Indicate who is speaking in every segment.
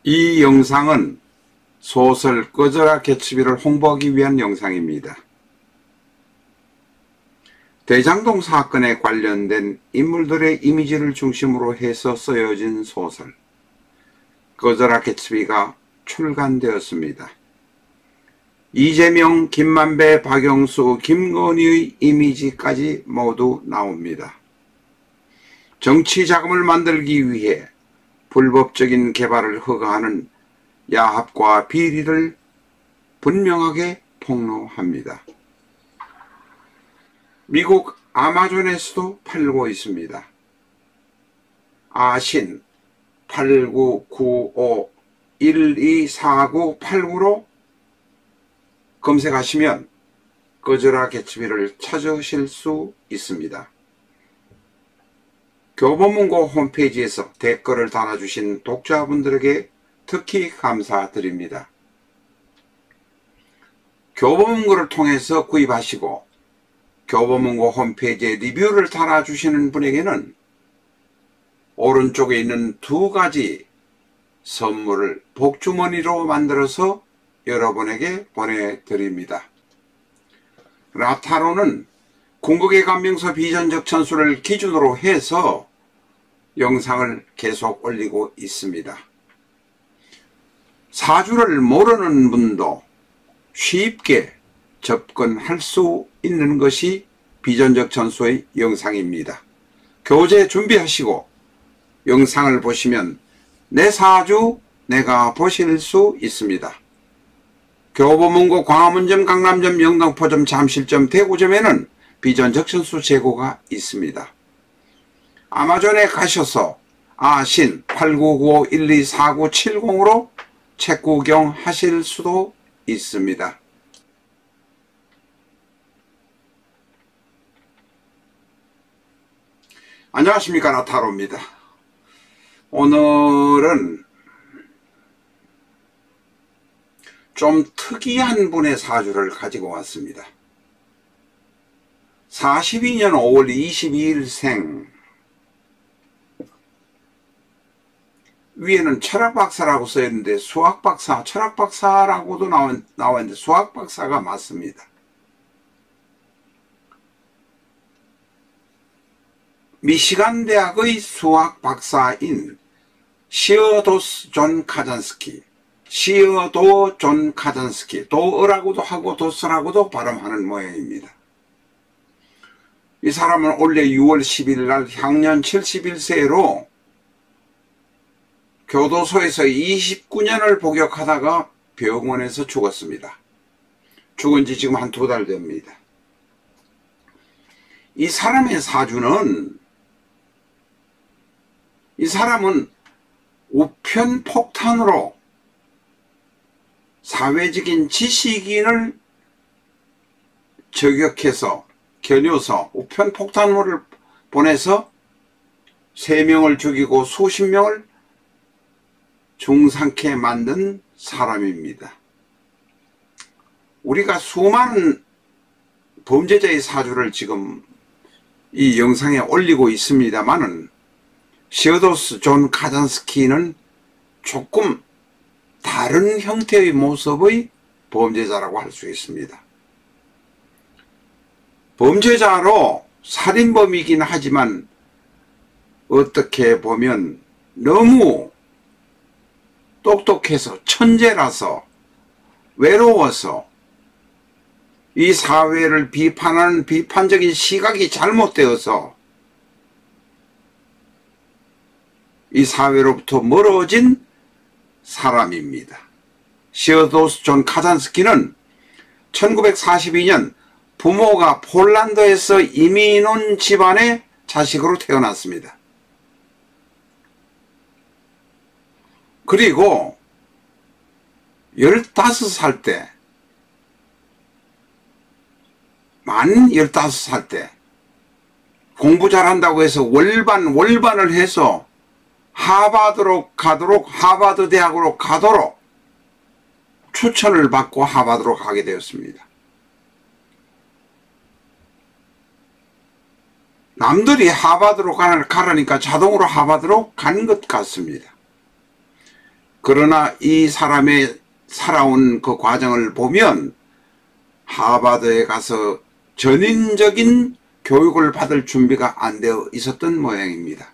Speaker 1: 이 영상은 소설 꺼져라 개츠비를 홍보하기 위한 영상입니다. 대장동 사건에 관련된 인물들의 이미지를 중심으로 해서 쓰여진 소설 꺼져라 개츠비가 출간되었습니다. 이재명, 김만배, 박영수, 김건희의 이미지까지 모두 나옵니다. 정치 자금을 만들기 위해 불법적인 개발을 허가하는 야합과 비리를 분명하게 폭로합니다. 미국 아마존에서도 팔고 있습니다. 아신 8995-1249-89로 검색하시면 꺼져라 개츠비를 찾으실 수 있습니다. 교보문고 홈페이지에서 댓글을 달아주신 독자분들에게 특히 감사드립니다. 교보문고를 통해서 구입하시고 교보문고 홈페이지에 리뷰를 달아주시는 분에게는 오른쪽에 있는 두 가지 선물을 복주머니로 만들어서 여러분에게 보내드립니다. 라타로는 궁극의 감명서 비전적 전술을 기준으로 해서 영상을 계속 올리고 있습니다. 사주를 모르는 분도 쉽게 접근할 수 있는 것이 비전적 전수의 영상입니다. 교재 준비하시고 영상을 보시면 내 사주 내가 보실 수 있습니다. 교보문고 광화문점, 강남점, 영등포점, 잠실점, 대구점에는 비전적 전수 재고가 있습니다. 아마존에 가셔서 아신 8995-1249-70으로 책 구경하실 수도 있습니다. 안녕하십니까, 라타로입니다. 오늘은 좀 특이한 분의 사주를 가지고 왔습니다. 42년 5월 22일생, 위에는 철학박사라고 써있는데 수학박사, 철학박사라고도 나와있는데 수학박사가 맞습니다. 미시간 대학의 수학박사인 시어도스 존 카잔스키, 시어도 존 카잔스키, 도어라고도 하고 도스라고도 발음하는 모양입니다. 이 사람은 올해 6월 10일 날 향년 71세로 교도소에서 29년을 복역하다가 병원에서 죽었습니다. 죽은 지 지금 한 2달 됩니다. 이 사람의 사주는, 이 사람은 우편폭탄으로 사회적인 지식인을 저격해서 겨누어서 우편폭탄물을 보내서 3명을 죽이고 수십 명을 중상케 만든 사람입니다. 우리가 수많은 범죄자의 사주를 지금 이 영상에 올리고 있습니다만은 시어도스 존 카잔스키는 조금 다른 형태의 모습의 범죄자라고 할 수 있습니다. 범죄자로 살인범이긴 하지만 어떻게 보면 너무 똑똑해서 천재라서 외로워서 이 사회를 비판하는 비판적인 시각이 잘못되어서 이 사회로부터 멀어진 사람입니다. 시어도스 존 카잔스키는 1942년 부모가 폴란드에서 이민 온 집안의 자식으로 태어났습니다. 그리고 15살 때, 만 15살 때 공부 잘한다고 해서 월반을 해서 하버드 대학으로 가도록 추천을 받고 하버드로 가게 되었습니다. 남들이 하버드로 가라니까 자동으로 하버드로 간 것 같습니다. 그러나 이 사람의 살아온 그 과정을 보면 하버드에 가서 전인적인 교육을 받을 준비가 안 되어 있었던 모양입니다.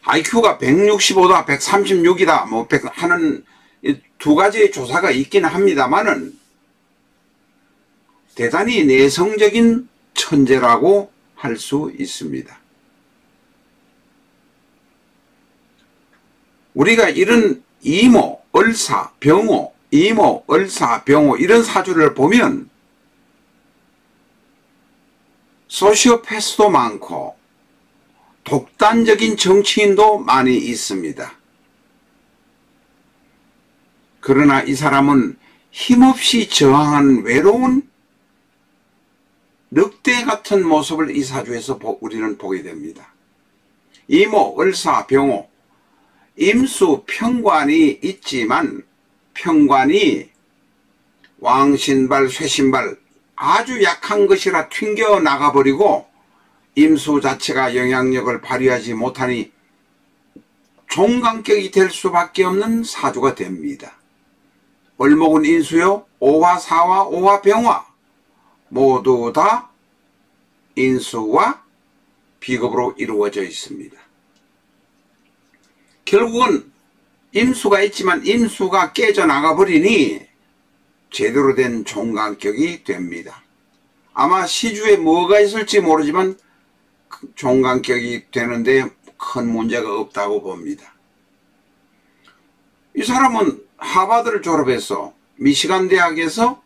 Speaker 1: IQ가 165다, 136이다, 뭐 100 하는 두 가지의 조사가 있기는 합니다만은 대단히 내성적인 천재라고 할 수 있습니다. 우리가 이런 이모, 을사, 병호, 이모, 을사, 병호 이런 사주를 보면 소시오패스도 많고 독단적인 정치인도 많이 있습니다. 그러나 이 사람은 힘없이 저항한 외로운 늑대 같은 모습을 이 사주에서 우리는 보게 됩니다. 이모, 을사, 병호, 임수, 평관이 있지만 평관이 왕신발, 쇠신발 아주 약한 것이라 튕겨 나가버리고 임수 자체가 영향력을 발휘하지 못하니 종간격이 될 수밖에 없는 사주가 됩니다. 을목은 인수요, 오화, 사화, 오화, 병화 모두 다 인수와 비겁으로 이루어져 있습니다. 결국은 임수가 있지만 임수가 깨져나가 버리니 제대로 된 종간격이 됩니다. 아마 시주에 뭐가 있을지 모르지만 종간격이 되는데 큰 문제가 없다고 봅니다. 이 사람은 하버드를 졸업해서 미시간 대학에서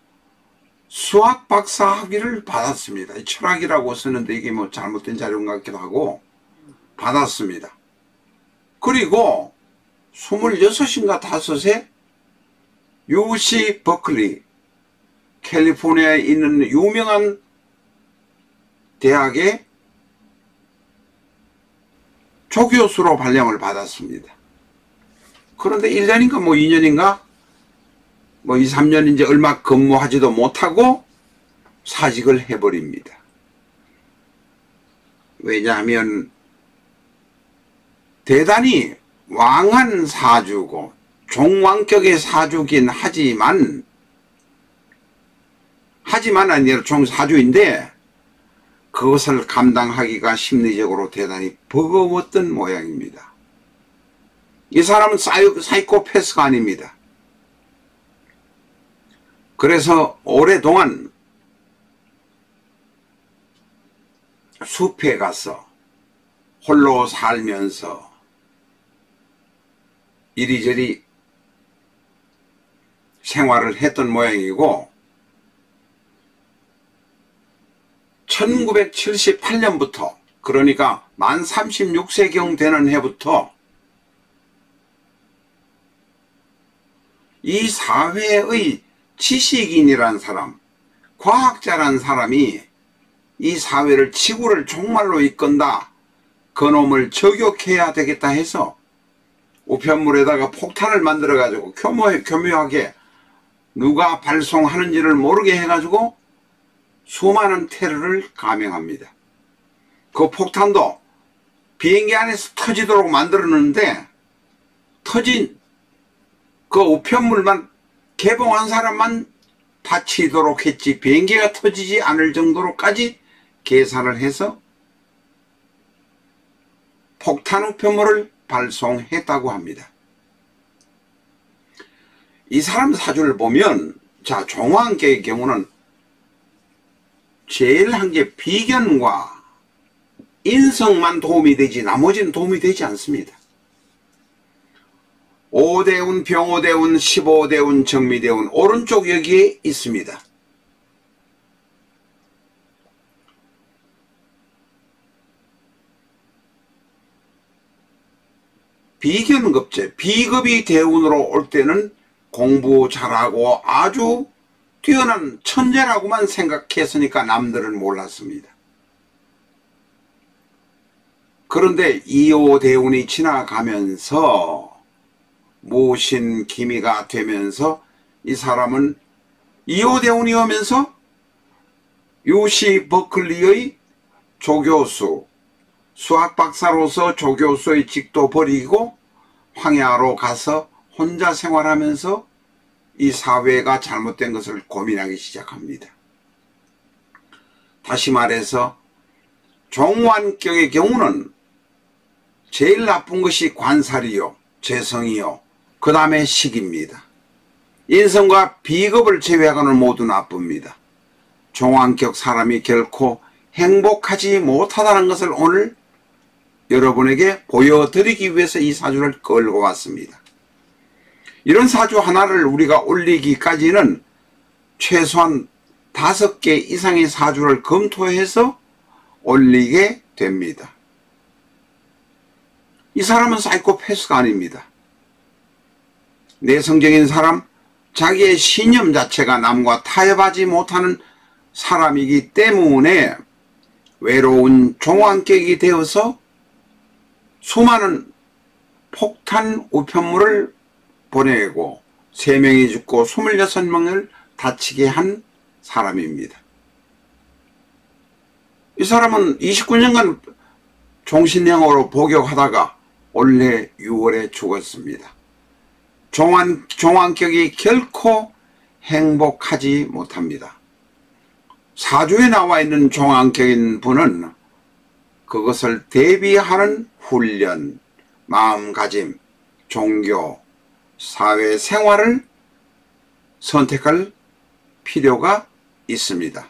Speaker 1: 수학 박사 학위를 받았습니다. 철학이라고 쓰는데 이게 뭐 잘못된 자료인 것 같기도 하고 받았습니다. 그리고 26인가 5에 UC 버클리 캘리포니아에 있는 유명한 대학의 조교수로 발령을 받았습니다. 그런데 1년인가 뭐 2년인가 뭐 2, 3년 이제 얼마 근무하지도 못하고 사직을 해버립니다. 왜냐하면 대단히 왕한 사주고 종왕격의 사주긴 하지만 아니라 종사주인데 그것을 감당하기가 심리적으로 대단히 버거웠던 모양입니다. 이 사람은 사이코패스가 아닙니다. 그래서 오랫동안 숲에 가서 홀로 살면서 이리저리 생활을 했던 모양이고 1978년부터 그러니까 만 36세경 되는 해부터 이 사회의 지식인이란 사람, 과학자란 사람이 이 사회를 지구를 종말로 이끈다. 그놈을 저격해야 되겠다 해서 우편물에다가 폭탄을 만들어 가지고 교묘하게 누가 발송하는지를 모르게 해가지고 수많은 테러를 감행합니다. 그 폭탄도 비행기 안에서 터지도록 만들었는데 터진 그 우편물만 개봉한 사람만 다치도록 했지 비행기가 터지지 않을 정도로까지 계산을 해서 폭탄 우편물을 발송했다고 합니다. 이 사람 사주를 보면 자 종황계의 경우는 제일 한 게 비견과 인성만 도움이 되지 나머지는 도움이 되지 않습니다. 오대운, 병오대운, 15대운, 정미대운 오른쪽 여기에 있습니다. 비견급제, 비급이 대운으로 올 때는 공부 잘하고 아주 뛰어난 천재라고만 생각했으니까 남들은 몰랐습니다. 그런데 2호 대운이 지나가면서 무신기미가 되면서 이 사람은 2호 대운이 오면서 UC 버클리의 조교수, 수학박사로서 조교수의 직도 버리고 황야로 가서 혼자 생활하면서 이 사회가 잘못된 것을 고민하기 시작합니다. 다시 말해서 종완격의 경우는 제일 나쁜 것이 관살이요, 재성이요, 그 다음에 식입니다. 인성과 비겁을 제외하고는 모두 나쁩니다. 종완격 사람이 결코 행복하지 못하다는 것을 오늘 여러분에게 보여드리기 위해서 이 사주를 끌고 왔습니다. 이런 사주 하나를 우리가 올리기까지는 최소한 5개 이상의 사주를 검토해서 올리게 됩니다. 이 사람은 사이코패스가 아닙니다. 내성적인 사람, 자기의 신념 자체가 남과 타협하지 못하는 사람이기 때문에 외로운 종완격이 되어서 수많은 폭탄 우편물을 보내고 3명이 죽고 26명을 다치게 한 사람입니다. 이 사람은 29년간 종신형으로 복역하다가 올해 6월에 죽었습니다. 종완격이 결코 행복하지 못합니다. 사주에 나와 있는 종완격인 분은 그것을 대비하는 훈련, 마음가짐, 종교, 사회생활을 선택할 필요가 있습니다.